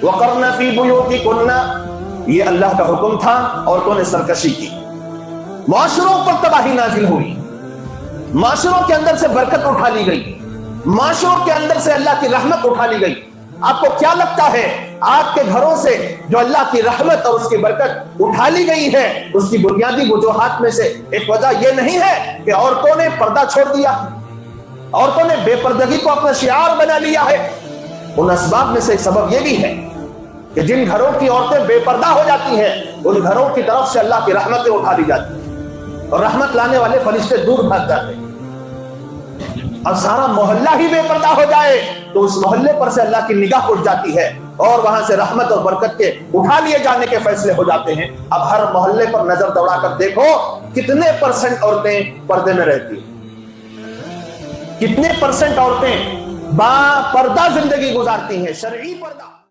वक़रना फी बुयूतिकुन्ना, ये अल्लाह का हुक्म था। औरतों ने सरकशी की, माशरों पर तबाही नाजिल हुई, माशरों के अंदर से बरकत उठा ली गई, माशरों के अंदर से अल्लाह की रहमत उठा ली गई। आपको क्या लगता है आपके घरों से जो अल्लाह की रहमत और उसकी बरकत उठा ली गई है, उसकी बुनियादी वजूहात में से एक वजह यह नहीं है कि औरतों ने पर्दा छोड़ दिया, औरतों ने बेपर्दगी को अपना शियार बना लिया है। उन असबाब में से एक सबब यह भी है कि जिन घरों की औरतें बेपर्दा हो जाती हैं, उन घरों की तरफ से अल्लाह की रहमतें उठा ली जाती हैं और रहमत लाने वाले फरिश्ते दूर भाग जाते हैं। अब सारा मोहल्ला ही बेपर्दा हो जाए तो उस मोहल्ले पर से अल्लाह की निगाह उठ जाती है और वहां से रहमत और बरकत के उठा लिए जाने के फैसले हो जाते हैं। अब हर मोहल्ले पर नजर दौड़ाकर देखो कितने % औरतें पर्दे में रहती हैं, कितने % औरतें बापर्दा जिंदगी गुजारती हैं, शरई पर्दा।